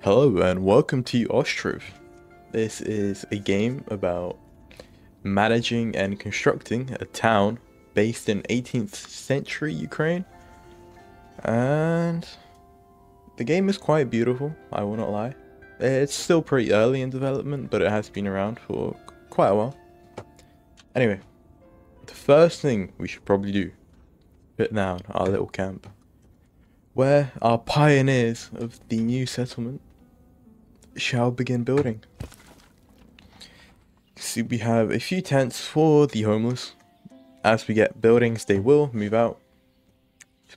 Hello and welcome to Ostriv. This is a game about managing and constructing a town based in 18th century Ukraine. And the game is quite beautiful, I will not lie. It's still pretty early in development, but it has been around for quite a while. Anyway, the first thing we should probably do, put down our little camp, where our pioneers of the new settlement shall begin building. See, we have a few tents for the homeless. As we get buildings, they will move out.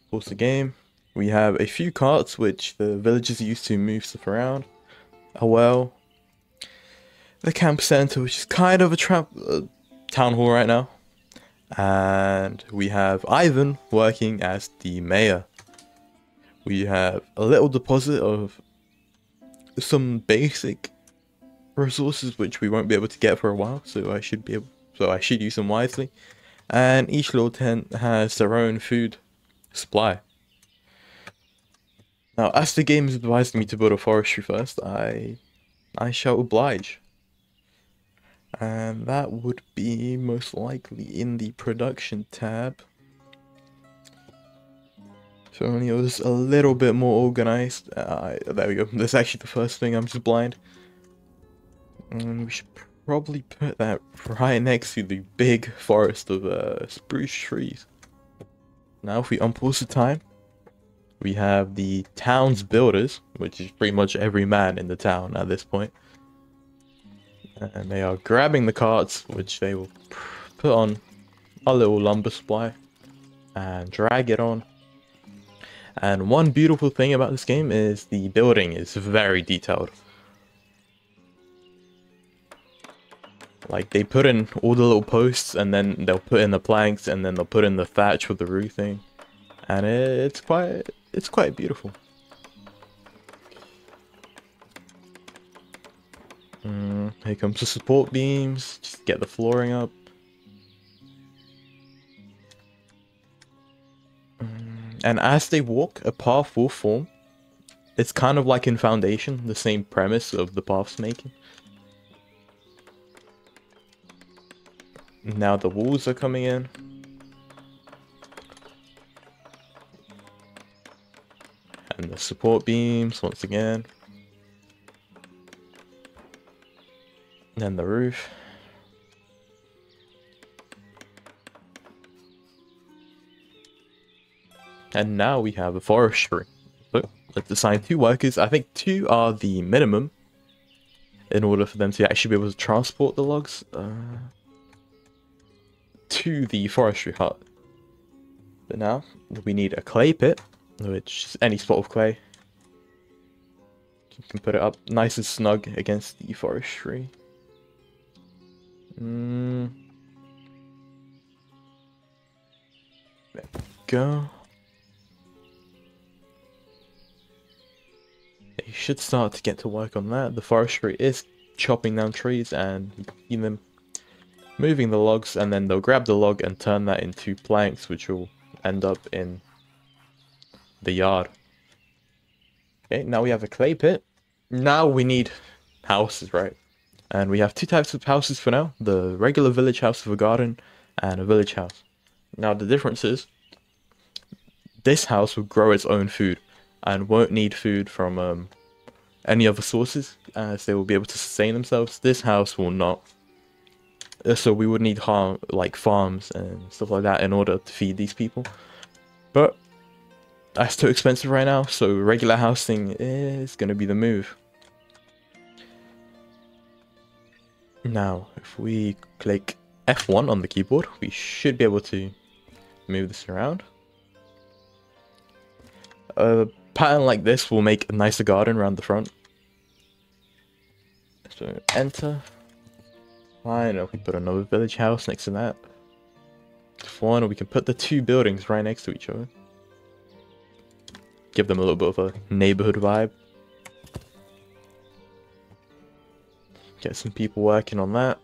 Pause the game. We have a few carts which the villagers use to move stuff around. A well. The camp center, which is kind of a town hall right now. And we have Ivan working as the mayor. We have a little deposit of some basic resources which we won't be able to get for a while, so I should use them wisely. And each little tent has their own food supply. Now, as the game has advised me to build a forestry first, I shall oblige. And that would be most likely in the production tab. So only it was a little bit more organized. There we go. That's actually the first thing. I'm just blind. And we should probably put that right next to the big forest of spruce trees. Now, if we unpause the time, we have the town's builders, which is pretty much every man in the town at this point. And they are grabbing the carts, which they will put on a little lumber supply and drag it on. And one beautiful thing about this game is the building is very detailed. Like, they put in all the little posts, and then they'll put in the planks, and then they'll put in the thatch with the roofing. And it's quite beautiful. Here comes the support beams. Just get the flooring up. And as they walk, a path will form. It's kind of like in Foundation, the same premise of the paths making. Now the walls are coming in. And the support beams once again. And then the roof. And now we have a forestry. So let's assign 2 workers. I think 2 are the minimum in order for them to actually be able to transport the logs to the forestry hut. But now we need a clay pit, which is any spot of clay. You can put it up nice and snug against the forestry. There we go. You should start to get to work on that. The forestry is chopping down trees and them moving the logs, and then they'll grab the log and turn that into planks, which will end up in the yard. Okay, now we have a clay pit. Now we need houses, right? And we have 2 types of houses for now. The regular village house with a garden and a village house. Now the difference is this house will grow its own food and won't need food from any other sources, as they will be able to sustain themselves. This house will not. So we would need like farms and stuff like that in order to feed these people. But that's too expensive right now, so regular housing is going to be the move. Now, if we click F1 on the keyboard, we should be able to move this around. A pattern like this will make a nicer garden around the front. So enter. Fine, if we put another village house next to that. Fine, or we can put the 2 buildings right next to each other. Give them a little bit of a neighborhood vibe. Get some people working on that.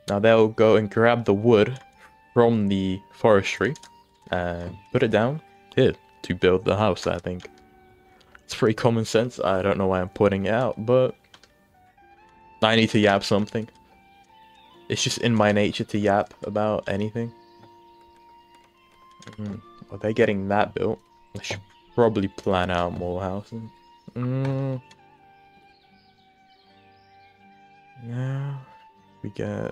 Now they'll go and grab the wood from the forestry and put it down here to build the house, I think. It's pretty common sense. I don't know why I'm putting it out, but I need to yap something. It's just in my nature to yap about anything. Are they getting that built? I should probably plan out more housing. Yeah, we get...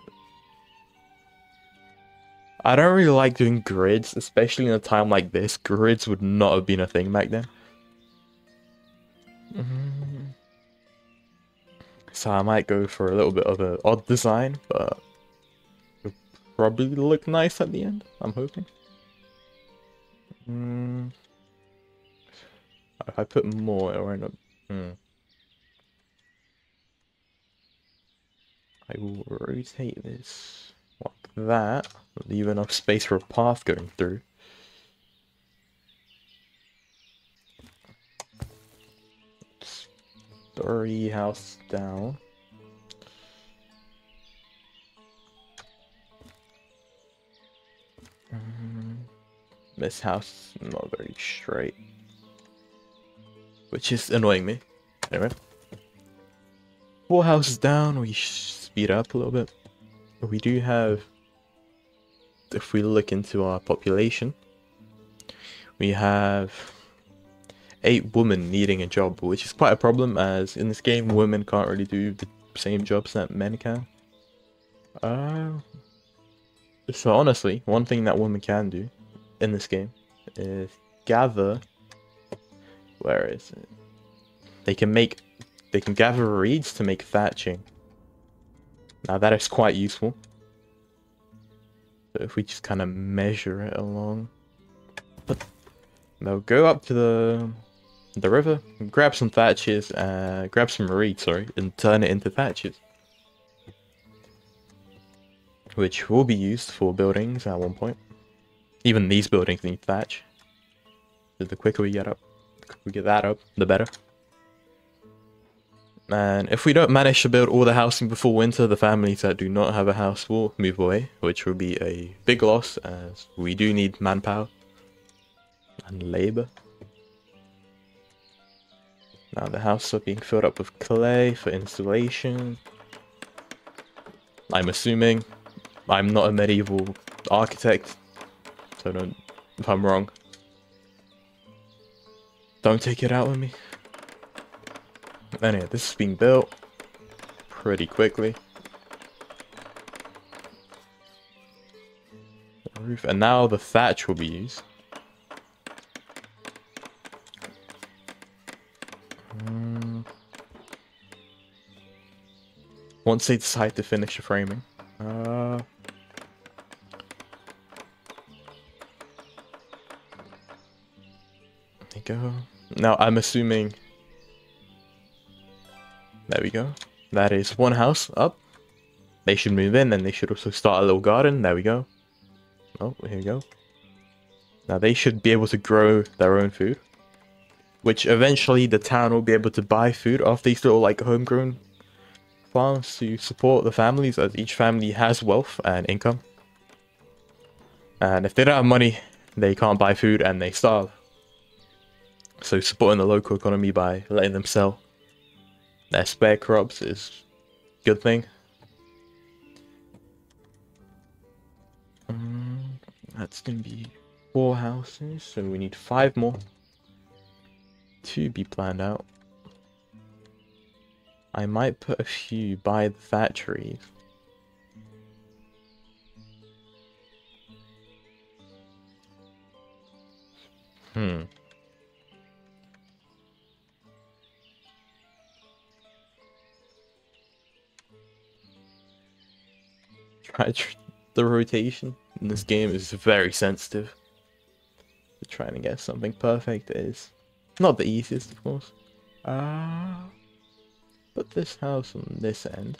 I don't really like doing grids, especially in a time like this. Grids would not have been a thing back then. So I might go for a little bit of an odd design, but it'll probably look nice at the end, I'm hoping. If I put more, it'll end up... I will rotate this like that, leave enough space for a path going through. Story house down. This house is not very straight, which is annoying me. Anyway, 4 houses down, we speed up a little bit. We do have, if we look into our population, we have 8 women needing a job, which is quite a problem, as in this game women can't really do the same jobs that men can. So honestly, one thing that women can do in this game is gather... Where is it? They can gather reeds to make thatching. Now that is quite useful. So if we just kind of measure it along, they'll go up to the river, grab some thatches, grab some reeds, sorry, and turn it into thatches, which will be used for buildings at one point. Even these buildings need thatch. So the quicker we get that up, the better. And if we don't manage to build all the housing before winter, the families that do not have a house will move away, which will be a big loss, as we do need manpower and labor. Now the houses are being filled up with clay for installation. I'm assuming. I'm not a medieval architect, so don't, if I'm wrong, don't take it out with me. Anyway, this is being built pretty quickly. The roof, and now the thatch will be used. Once they decide to finish the framing. There you go. Now I'm assuming... There we go. That is one house up. They should move in, and they should also start a little garden. There we go. Oh, here we go. Now they should be able to grow their own food, which eventually the town will be able to buy food off these little like homegrown farms to support the families, as each family has wealth and income. And if they don't have money, they can't buy food and they starve. So supporting the local economy by letting them sell their spare crops is a good thing. That's gonna be 4 houses, so we need 5 more to be planned out. I might put a few by the factories. The rotation in this game is very sensitive. Trying to get something perfect is not the easiest, of course. Put this house on this end.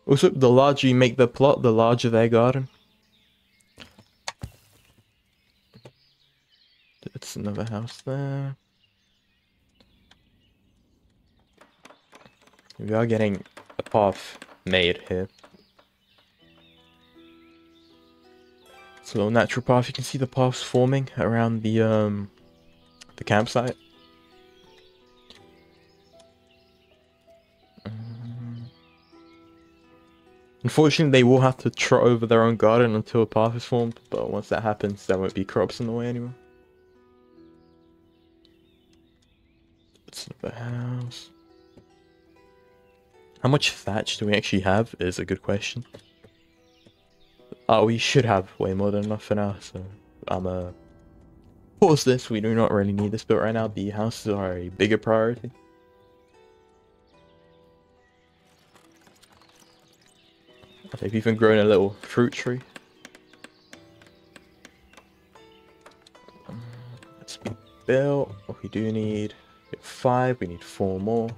Also, the larger you make the plot, the larger their garden. It's another house there. We are getting a path made here. It's a little natural path. You can see the paths forming around the campsite. Unfortunately, they will have to trot over their own garden until a path is formed, but once that happens, there won't be crops in the way anymore. It's another house. How much thatch do we actually have is a good question. Oh, we should have way more than enough for now, so I'm pause this. We do not really need this built right now. The houses are a bigger priority. They've even grown a little fruit tree. Let's be built. We do need 5. We need 4 more.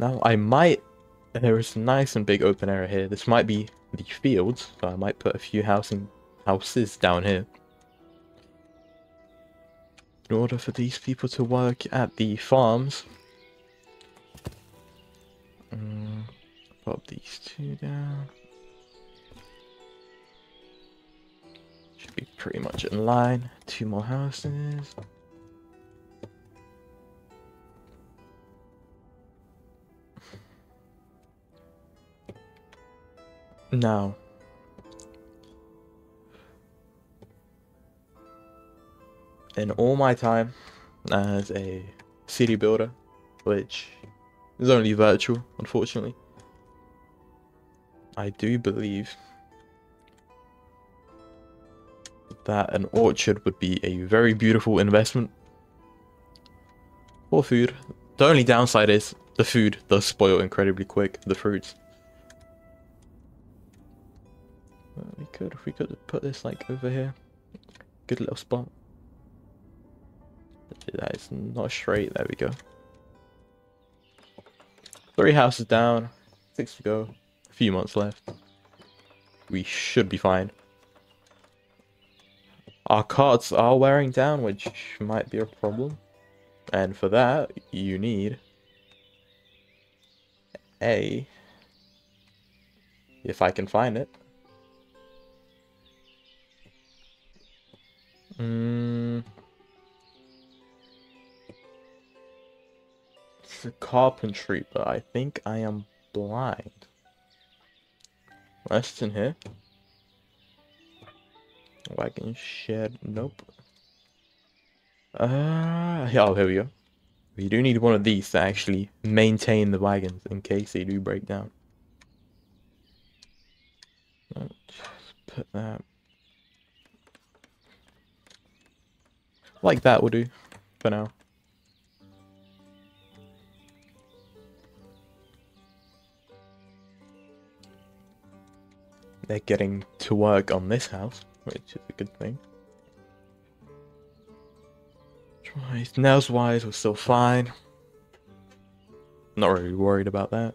Now I might. There is a nice and big open area here. This might be the fields, so I might put a few houses down here. In order for these people to work at the farms. Pop these 2 down. Should be pretty much in line. 2 more houses. Now, in all my time as a city builder, which is only virtual, unfortunately, I do believe that an orchard would be a very beautiful investment for food. The only downside is the food does spoil incredibly quick, the fruits. If we could put this like over here. Good little spot. That is not straight, there we go. 3 houses down, 6 to go, a few months left. We should be fine. Our carts are wearing down, which might be a problem. And for that, you need if I can find it. It's a carpentry, but I think I am blind. What's in here? Wagon shed, nope. Oh, here we go. We do need one of these to actually maintain the wagons in case they do break down. Just put that. Like that will do for now. They're getting to work on this house, which is a good thing. Nails wise, we're still fine. Not really worried about that.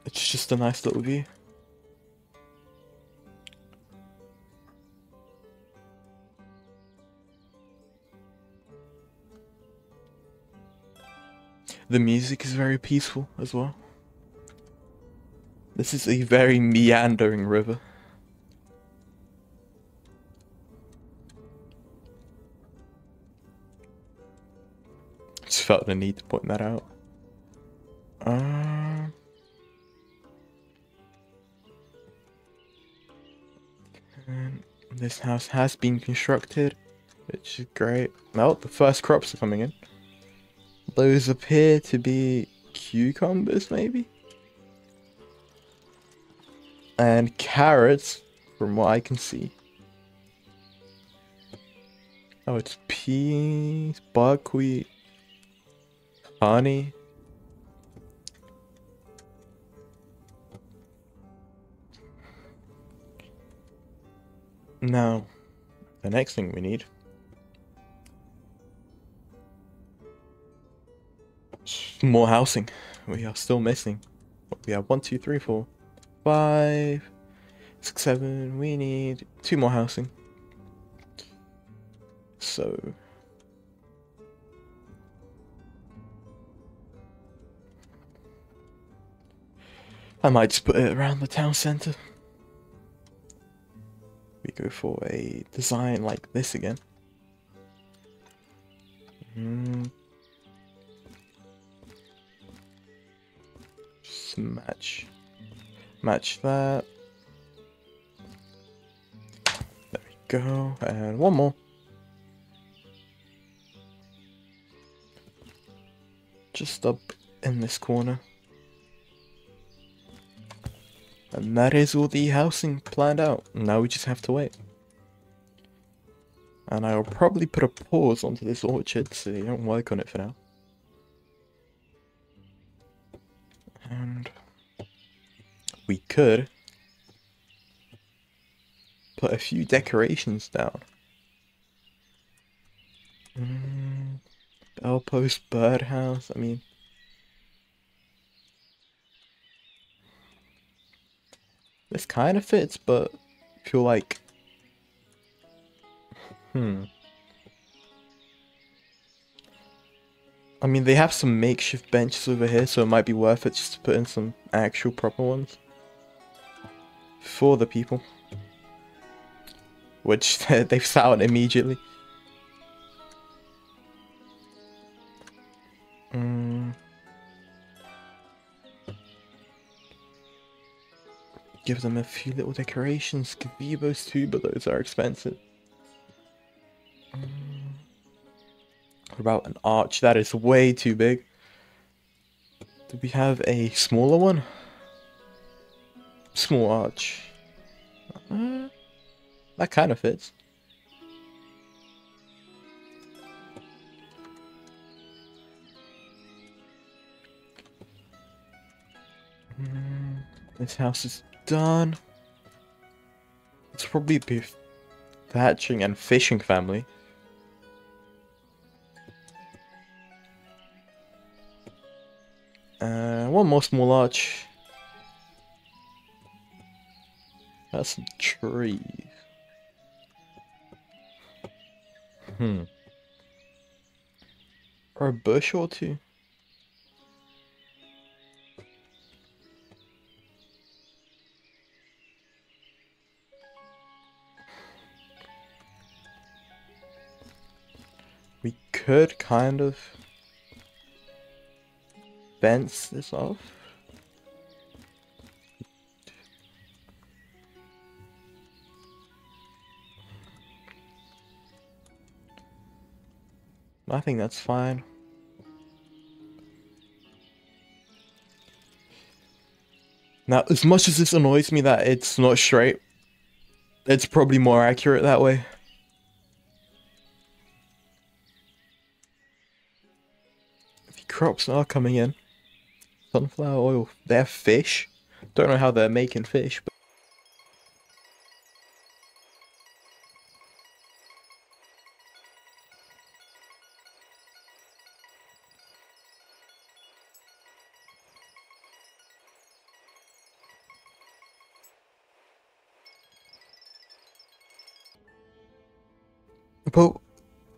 It's just a nice little view. The music is very peaceful as well. This is a very meandering river. Just felt the need to point that out. And this house has been constructed, which is great. Well, the first crops are coming in. Those appear to be cucumbers, maybe? And carrots, from what I can see. Oh, it's peas, buckwheat, honey. Now, the next thing we need is more housing. We are still missing. We have 1, 2, 3, 4, 5, 6, 7. We need 2 more housing. So I might just put it around the town center. We go for a design like this again. Just match that. There we go, and one more. Just up in this corner. And that is all the housing planned out. Now we just have to wait. And I'll probably put a pause onto this orchard so you don't work on it for now. And we could put a few decorations down. Bell post, birdhouse, I mean... This kind of fits, but I feel like... I mean, they have some makeshift benches over here, so it might be worth it just to put in some actual proper ones. For the people. Which they've sat on immediately. Give them a few little decorations, gazebos too, but those are expensive. What about an arch? That is way too big. Do we have a smaller one? Small arch. That kind of fits. This house is done. It's probably be thatching and fishing family. One more small arch. That's some trees. Or a bush or two. We could kind of fence this off. I think that's fine. Now, as much as this annoys me that it's not straight, it's probably more accurate that way. The crops are coming in. Sunflower oil. They're fish. Don't know how they're making fish, but... But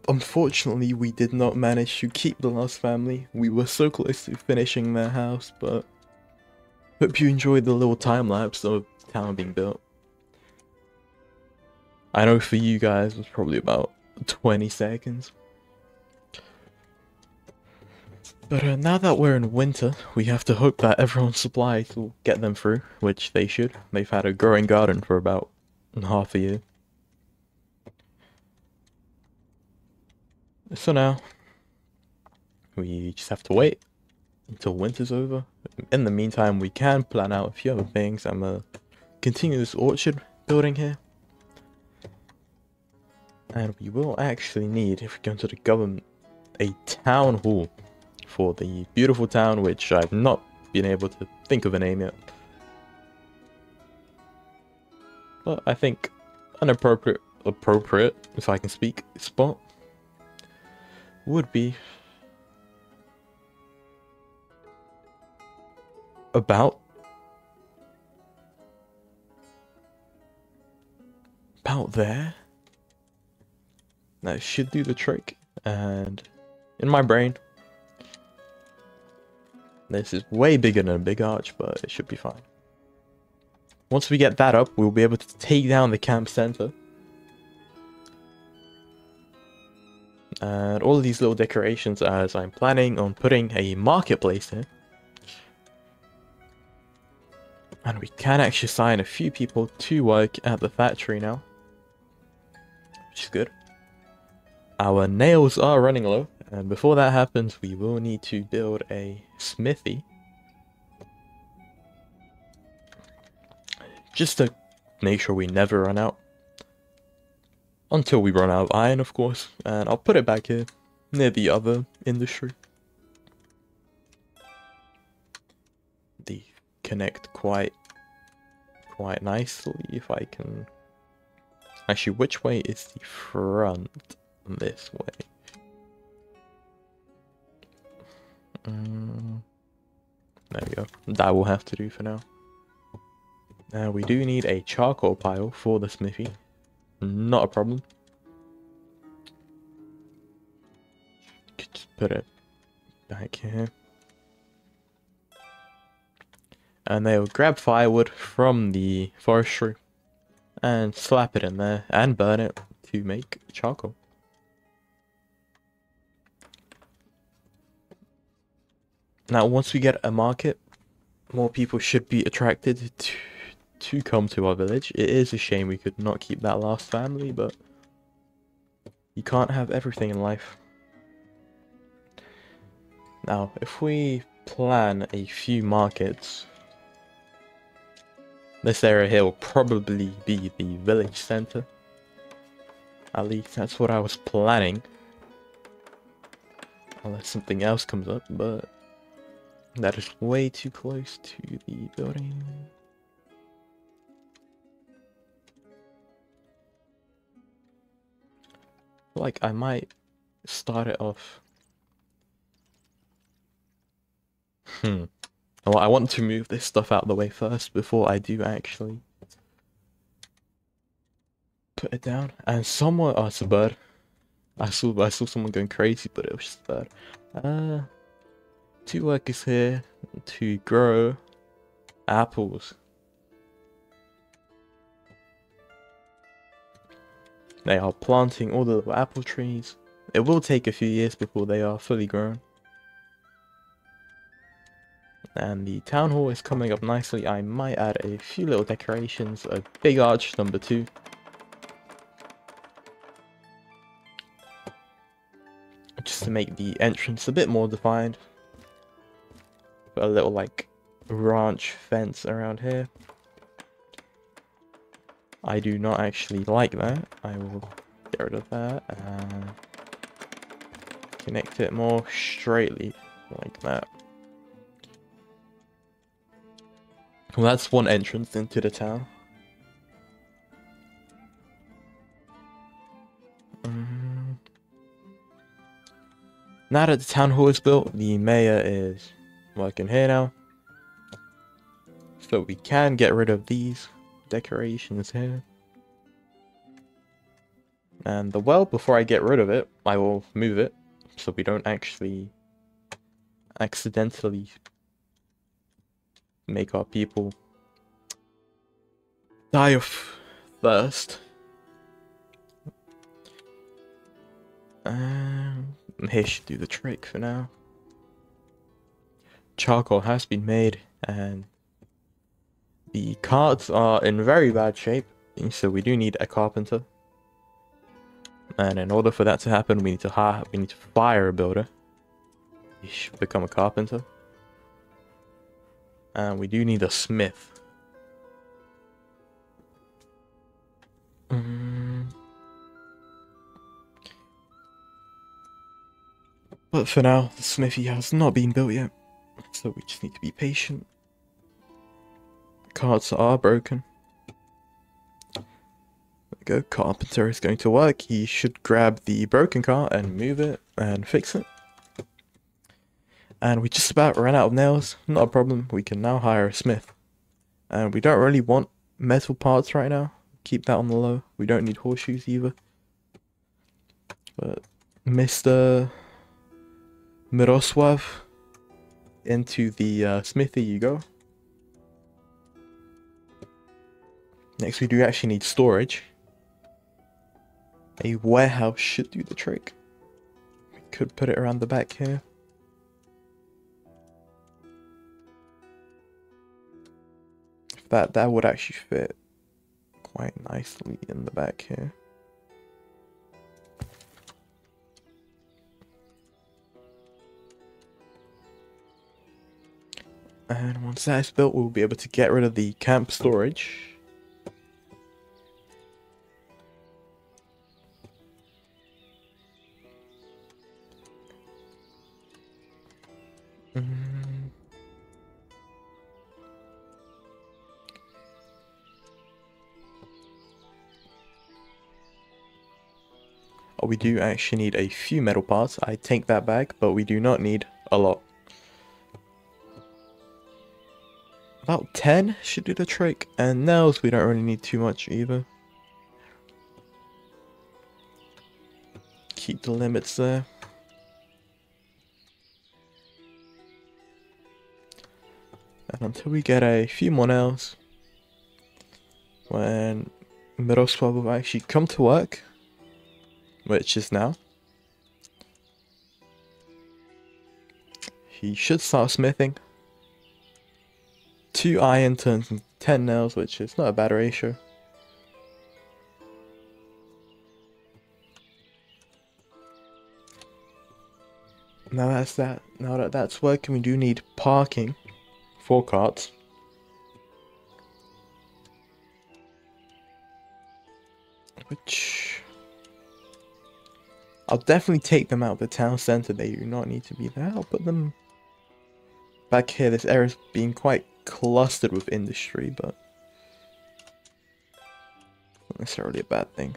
unfortunately, we did not manage to keep the last family. We were so close to finishing their house, but hope you enjoyed the little time lapse of the town being built. I know for you guys it was probably about 20 seconds. But now that we're in winter, we have to hope that everyone's supplies will get them through, which they should. They've had a growing garden for about half a year. So now, we just have to wait until winter's over. In the meantime, we can plan out a few other things. I'm gonna continue this orchard building here. And we will actually need, if we go into the government, a town hall for the beautiful town, which I've not been able to think of a name yet. But I think an appropriate, if I can speak, spot would be about there. That should do the trick. And in my brain, this is way bigger than a big arch, but it should be fine. Once we get that up, we'll be able to take down the camp center. And all of these little decorations, as I'm planning on putting a marketplace here. And we can actually assign a few people to work at the factory now, which is good. Our nails are running low, and before that happens, we will need to build a smithy. Just to make sure we never run out. Until we run out of iron, of course. And I'll put it back here, near the other industry. They connect quite nicely, if I can... Actually, which way is the front? This way. There we go. That will have to do for now. Now we do need a charcoal pile for the smithy. Not a problem. Could just put it back here. And they'll grab firewood from the forestry and slap it in there and burn it to make charcoal. Now once we get a market, more people should be attracted to come to our village. It is a shame we could not keep that last family, but you can't have everything in life. Now, if we plan a few markets, this area here will probably be the village center. At least that's what I was planning. Unless something else comes up, but that is way too close to the building. Like I might start it off. Well, I want to move this stuff out of the way first before I do actually put it down. And someone, oh, it's a bird. I saw someone going crazy, but it was just a bird. 2 workers here to grow apples. They are planting all the little apple trees. It will take a few years before they are fully grown. And the town hall is coming up nicely. I might add a few little decorations. A big arch, number 2. Just to make the entrance a bit more defined. Put a little like ranch fence around here. I do not actually like that. I will get rid of that and connect it more straightly like that. Well, that's one entrance into the town. Now that the town hall is built, the mayor is working here now. So we can get rid of these decorations here. And the well, before I get rid of it, I will move it so we don't actually accidentally make our people die of thirst. Here should do the trick for now. Charcoal has been made and the carts are in very bad shape, so we do need a carpenter. And in order for that to happen, we need to fire a builder. He should become a carpenter. And we do need a smith. But for now, the smithy has not been built yet, so we just need to be patient. Carts are broken. There we go, carpenter is going to work. He should grab the broken cart and move it and fix it. And we just about ran out of nails. Not a problem, we can now hire a smith. And we don't really want metal parts right now. Keep that on the low. We don't need horseshoes either. But Mr. Mirosław, into the smithy you go. Next, we do actually need storage. A warehouse should do the trick. We could put it around the back here. That would actually fit quite nicely in the back here. And once that's built, we'll be able to get rid of the camp storage. Oh, we do actually need a few metal parts. I take that back, but we do not need a lot. About 10 should do the trick, and nails we don't really need too much either. Keep the limits there. And until we get a few more nails, when Miroslav will actually come to work, which is now, he should start smithing. 2 iron turns into 10 nails, which is not a bad ratio. Now that's that. Now that that's working, we do need parking for carts. Which I'll definitely take them out of the town center. They do not need to be there. I'll put them back here. This area's being quite clustered with industry, but not necessarily a bad thing.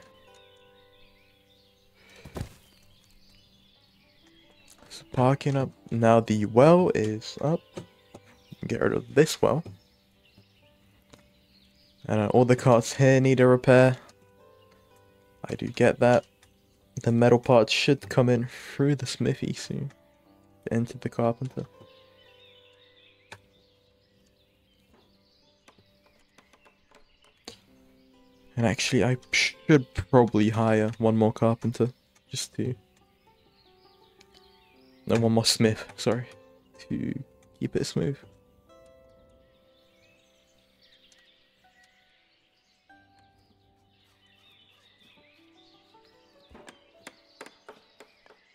So parking up. Now the well is up. Get rid of this well. And all the carts here need a repair. I do get that. The metal parts should come in through the smithy soon. Into the carpenter. And actually, I should probably hire one more carpenter. Just to... No, one more smith, sorry. To keep it smooth.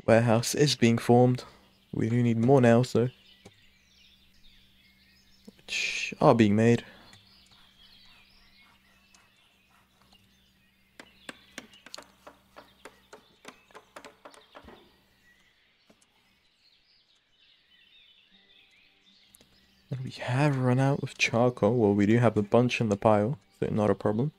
Warehouse is being formed. We do need more nails though, which are being made. And we have run out of charcoal. Well, we do have a bunch in the pile, so not a problem.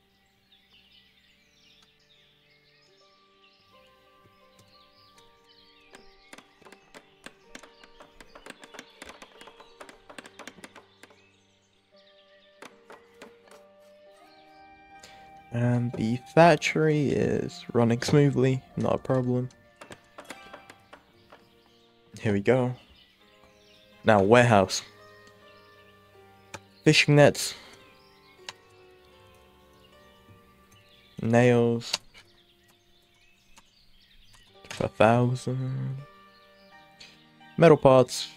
And the thatchery is running smoothly, not a problem. Here we go. Now, warehouse. Fishing nets. Nails. 1,000. Metal parts.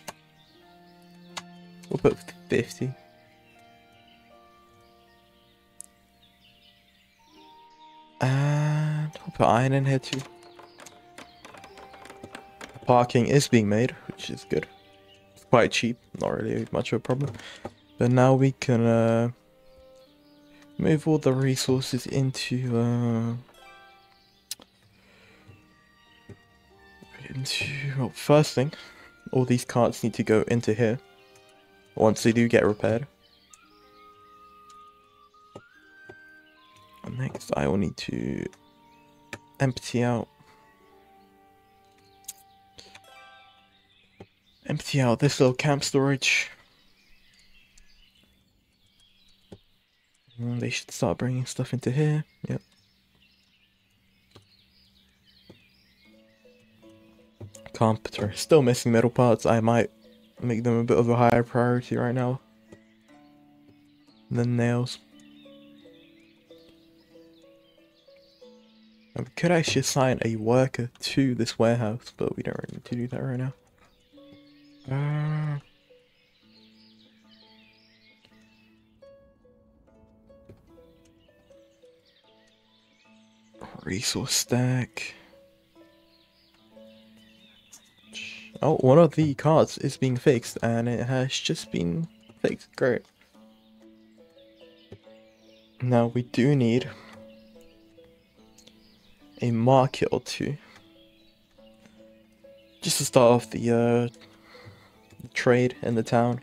We'll put 50. And I'll put iron in here too. Parking is being made, which is good. It's quite cheap, not really much of a problem. But now we can move all the resources into well, first thing, all these carts need to go into here once they do get repaired. And next I will need to empty out this little camp storage. And they should start bringing stuff into here. Yep. Carpenter still missing metal parts. I might make them a bit of a higher priority right now than nails. And we could actually assign a worker to this warehouse, but we don't really need to do that right now. Resource stack. Oh, one of the cards is being fixed, and it has just been fixed. Great. Now we do need a market or two, just to start off the trade in the town.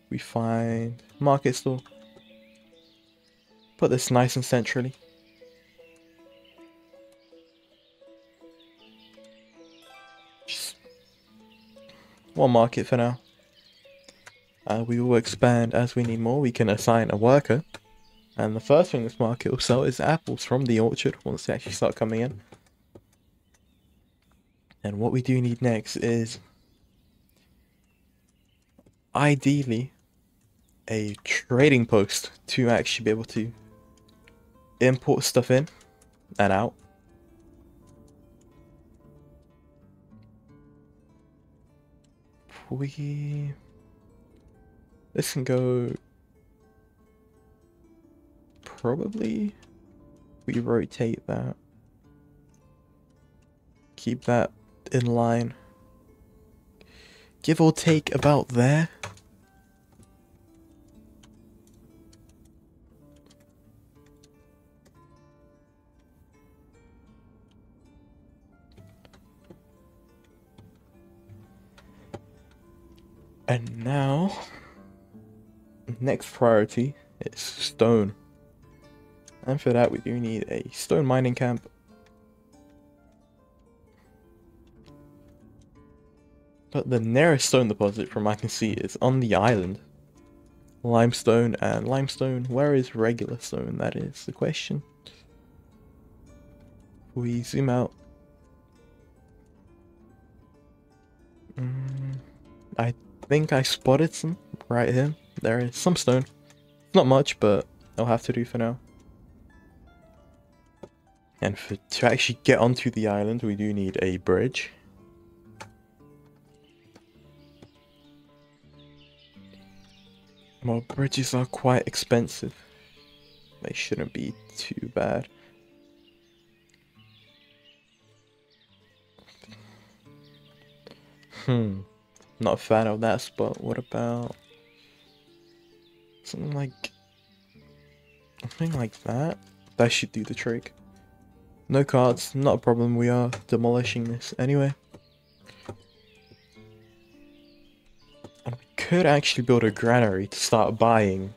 We find market store. Put this nice and centrally. Just one market for now. We will expand as we need more. We can assign a worker. And the first thing this market will sell is apples from the orchard once they actually start coming in. And what we do need next is ideally a trading post to actually be able to import stuff in and out. This can go probably, we rotate that, keep that in line, give or take about there. And now, next priority is stone. And for that we do need a stone mining camp. But the nearest stone deposit from what I can see is on the island. Limestone and limestone. Where is regular stone? That is the question. We zoom out. I think I spotted some right here. There is some stone. Not much, but I'll have to do for now. And to actually get onto the island, we do need a bridge. Well, bridges are quite expensive. They shouldn't be too bad. Not a fan of that spot. What about something like that? That should do the trick. No cards, not a problem. We are demolishing this anyway. And we could actually build a granary to start buying.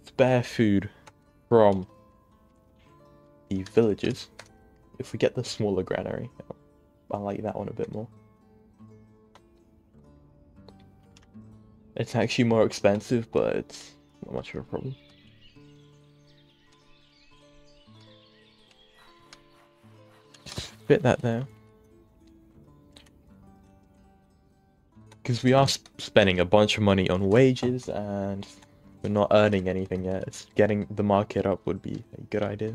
Spare food from the villagers. If we get the smaller granary, I like that one a bit more. It's actually more expensive, but it's not much of a problem. Just fit that there. Because we are spending a bunch of money on wages and we're not earning anything yet. It's getting the market up would be a good idea.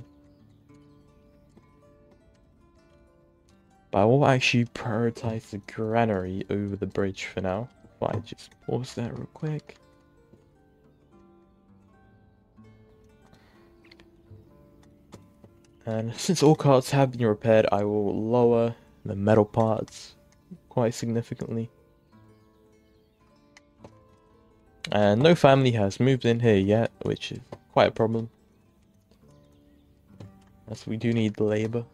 But I will actually prioritize the granary over the bridge for now. If I just pause that real quick. And since all cards have been repaired, I will lower the metal parts quite significantly. And no family has moved in here yet, which is quite a problem. As we do need labor.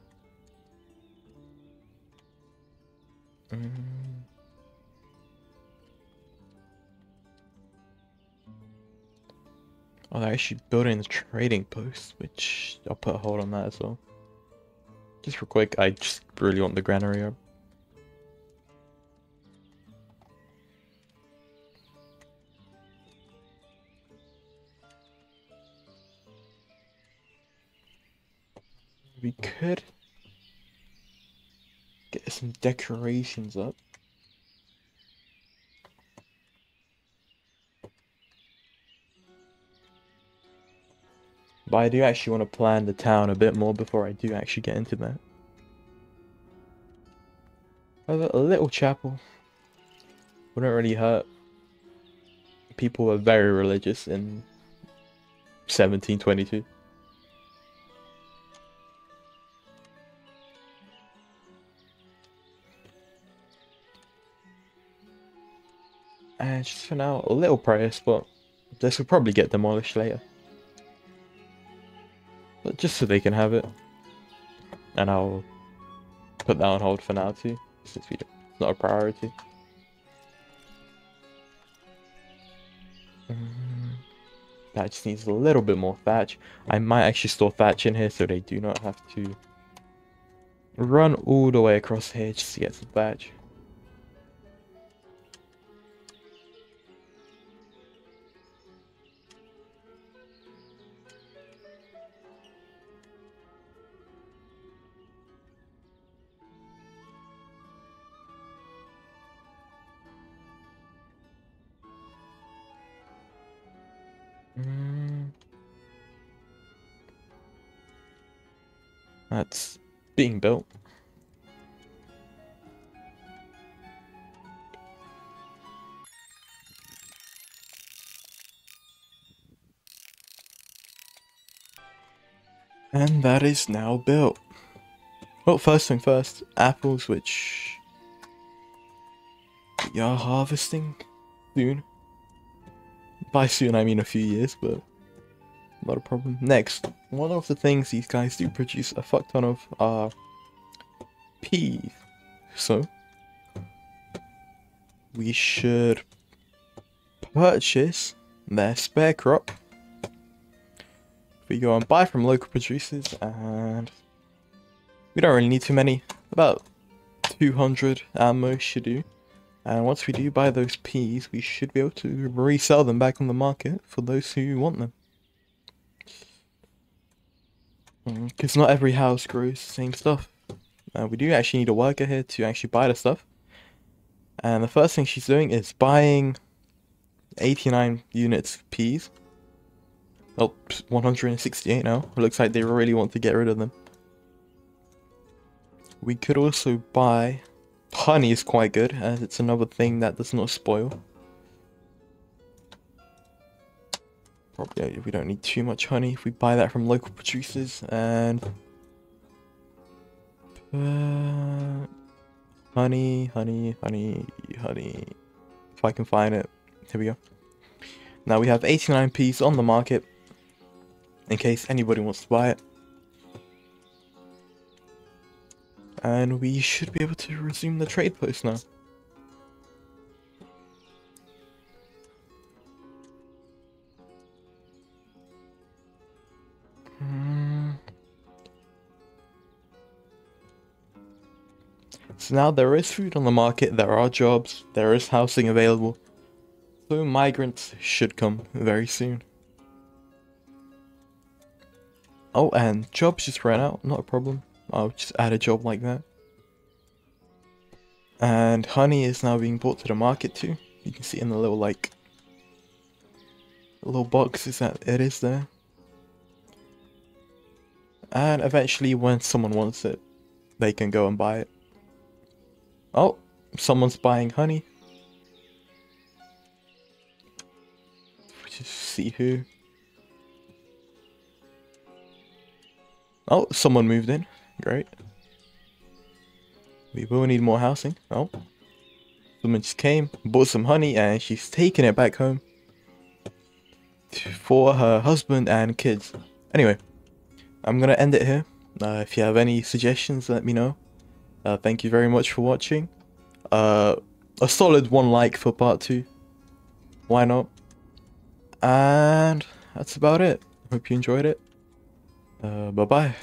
Oh, they're actually building a trading post, which I'll put a hold on that as well. Just real quick, I just really want the granary up. We could get some decorations up. But I do actually want to plan the town a bit more before I do actually get into that. A little chapel wouldn't really hurt. People were very religious in 1722. And just for now, a little prayer spot. This will probably get demolished later. But just so they can have it. And I'll put that on hold for now too, since it's not a priority. That just needs a little bit more thatch. I might actually store thatch in here so they do not have to run all the way across here just to get some thatch. That's being built. And that is now built. Well, first thing first, apples, which we are harvesting soon. By soon, I mean a few years, but not a problem. Next, one of the things these guys do produce a fuck ton of are peas. So, we should purchase their spare crop. We go and buy from local producers, and we don't really need too many. About 200 at most should do. And once we do buy those peas, we should be able to resell them back on the market for those who want them. Because not every house grows the same stuff. We do actually need a worker here to actually buy the stuff. And the first thing she's doing is buying 89 units of peas. Oh, 168 now. It looks like they really want to get rid of them. We could also buy... honey is quite good, as it's another thing that does not spoil. Probably we don't need too much honey if we buy that from local producers. And honey. If I can find it. Here we go. Now we have 89 peas on the market, in case anybody wants to buy it. And we should be able to resume the trade post now. So now there is food on the market, there are jobs, there is housing available. So migrants should come very soon. Oh, and jobs just ran out, not a problem. I'll just add a job like that. And honey is now being brought to the market too. You can see in the little little boxes that it is there. And eventually when someone wants it, they can go and buy it. Oh, someone's buying honey. Just see who. Oh, someone moved in. Great. We will need more housing. Oh. Someone just came, bought some honey, and she's taking it back home for her husband and kids. Anyway, I'm gonna end it here. If you have any suggestions, let me know. Thank you very much for watching. A solid 1 like for part 2. Why not? And that's about it. Hope you enjoyed it. Bye-bye.